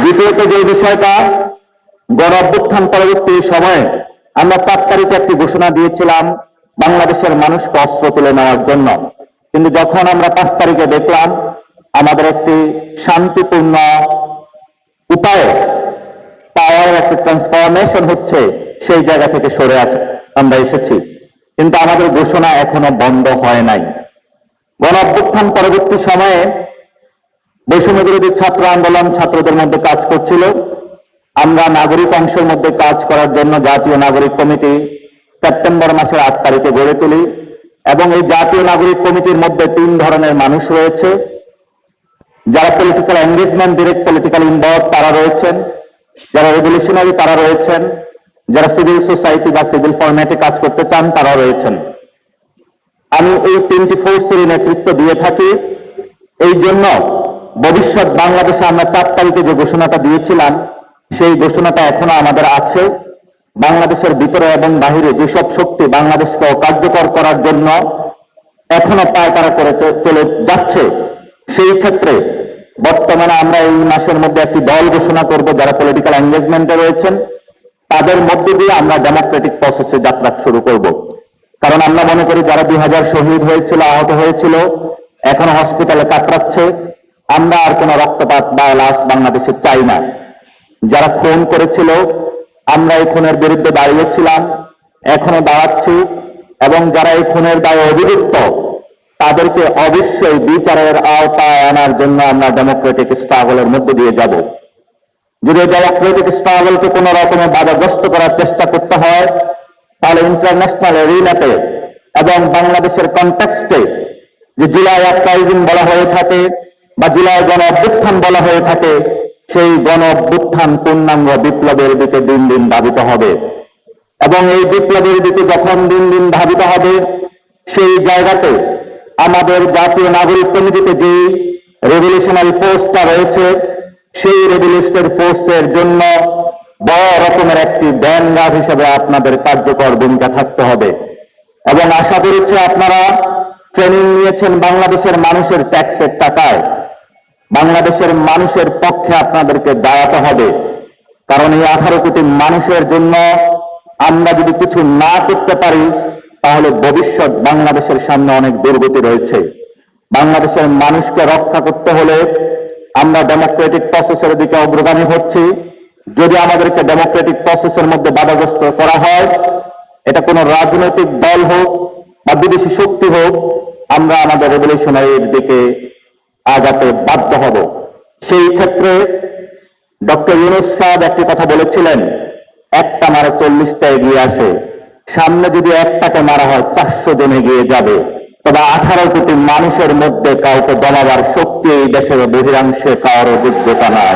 দ্বিতীয়ত যে বিষয়টা, গণ অভ্যুত্থান পরবর্তী সময়ে আমরা 4 তারিখে একটি ঘোষণা দিয়েছিলাম বাংলাদেশের মানুষকে অস্ত্র তুলে নেওয়ার জন্য, কিন্তু যখন আমরা 5 তারিখে দেখলাম আমাদের একটি শান্তিপূর্ণ উপায়ে পাওয়ার একটি ট্রান্সফরমেশন হচ্ছে, সেই জায়গা থেকে সরে আমরা এসেছি, কিন্তু আমাদের ঘোষণা এখনো বন্ধ হয় নাই। গণ অভ্যুত্থান পরবর্তী সময়ে বৈষম্য বিরোধী ছাত্র আন্দোলন ছাত্রদের মধ্যে কাজ করছিল। আমরা নাগরিক অংশের মধ্যে কাজ করার জন্য জাতীয় নাগরিক কমিটি সেপ্টেম্বর মাসের 8 তারিখে গড়ে তুলি, এবং এই জাতীয় নাগরিক কমিটির মধ্যে 3 ধরনের মানুষ রয়েছে। যারা political engagement, direct political involve তারা রয়েছেন, যারা রেভলিউশনারি তারা রয়েছেন, যারা সিভিল সোসাইটি বা সিভিল ফরম্যাটে কাজ করতে চান তারা রয়েছেন। আমি এই 3টি ফোর্সের নেতৃত্ব দিয়ে থাকি। এই জন্য ভবিষ্যৎ বাংলাদেশে আমরা 4 তারিখে যে ঘোষণাটা দিয়েছিলাম, সেই ঘোষণাটা এখনো আমাদের আছে। বাংলাদেশের ভিতরে এবং বাহিরে যেসব শক্তি বাংলাদেশকে অকার্যকর করার জন্য এখনো পায়তারা করে চলে যাচ্ছে, সেই ক্ষেত্রে বর্তমানে আমরা এই মাসের মধ্যে একটি দল ঘোষণা করব যারা পলিটিক্যাল এঙ্গেজমেন্টে রয়েছেন, তাদের মধ্যে দিয়ে আমরা ডেমোক্রেটিক প্রসেসে যাত্রা শুরু করব। কারণ আমরা মনে করি যারা 2000 শহীদ হয়েছিল, আহত হয়েছিল, এখনো হসপিটালে কাতরাচ্ছে, আমরা আর কোনো রক্তপাত বা লাশ বাংলাদেশে চাই না। যারা খুন করেছিল, আমরা এই খুনের বিরুদ্ধে দাঁড়িয়েছিলাম, এখনো দাঁড়াচ্ছি, এবং যারা এই খুনের দায়ে অভিযুক্ত তাদেরকে অবশ্যই বিচারের আওতায় আনার জন্য আমরা ডেমোক্রেটিক স্ট্রাগলের মধ্য দিয়ে যাব। যদি ডেমোক্রেটিক স্ট্রাগলকে কোন রকমের বাধাগ্রস্ত করার চেষ্টা করতে হয়, তাহলে ইন্টারন্যাশনাল এরিনাতে এবং বাংলাদেশের কনটেক্সটে যে জুলাই আপরাইজিং বলা হয়ে থাকে বা জুলাই গণ অভ্যুত্থান বলা হয়ে থাকে, সেই গণ অভ্যুত্থান পূর্ণাঙ্গ বিপ্লবের দিকে দিন দিন ধাবিত হবে। এবং এই বিপ্লবের দিকে যখন দিন দিন ধাবিত হবে, সেই জায়গাতে আমাদের জাতীয় নাগরিক কমিটিতে যে রেভলিউশনারি ফোর্সটা রয়েছে, সেই রেভলিউশনারি ফোর্সের জন্য বড় রকমের একটি ব্যানগার্ড হিসেবে আপনাদের কার্যকর ভূমিকা থাকতে হবে। এবং আশা করছি আপনারা ট্রেনিং নিয়েছেন বাংলাদেশের মানুষের ট্যাক্সের টাকায়, বাংলাদেশের মানুষের পক্ষে আপনাদেরকে দাঁড়াতে হবে। কারণ এই 18 কোটি মানুষের জন্য আমরা যদি কিছু না করতে পারি, তাহলে ভবিষ্যৎ বাংলাদেশের সামনে অনেক দুর্গতি রয়েছে। বাংলাদেশের মানুষকে রক্ষা করতে হলে আমরা ডেমোক্রেটিক প্রসেসের দিকে অগ্রগামী হচ্ছি। যদি আমাদেরকে ডেমোক্রেটিক প্রসেসের মধ্যে বাধাগ্রস্ত করা হয়, এটা কোনো রাজনৈতিক দল হোক বা বিদেশি শক্তি হোক, আমরা আমাদের রেভলিউশনারির দিকে আগাতে বাধ্য হব। সেই ক্ষেত্রে ডক্টর ইউনূস সাহেব একটি কথা বলেছিলেন, একটা মারা 40টা এগিয়ে আসে। সামনে যদি একটাকে মারা হয় 400 জন এগিয়ে যাবে। তবে 18 কোটি মানুষের মধ্যে কাউকে দমাবার শক্তি এই দেশের বহিরাংশে কারো যোগ্যতা নাই।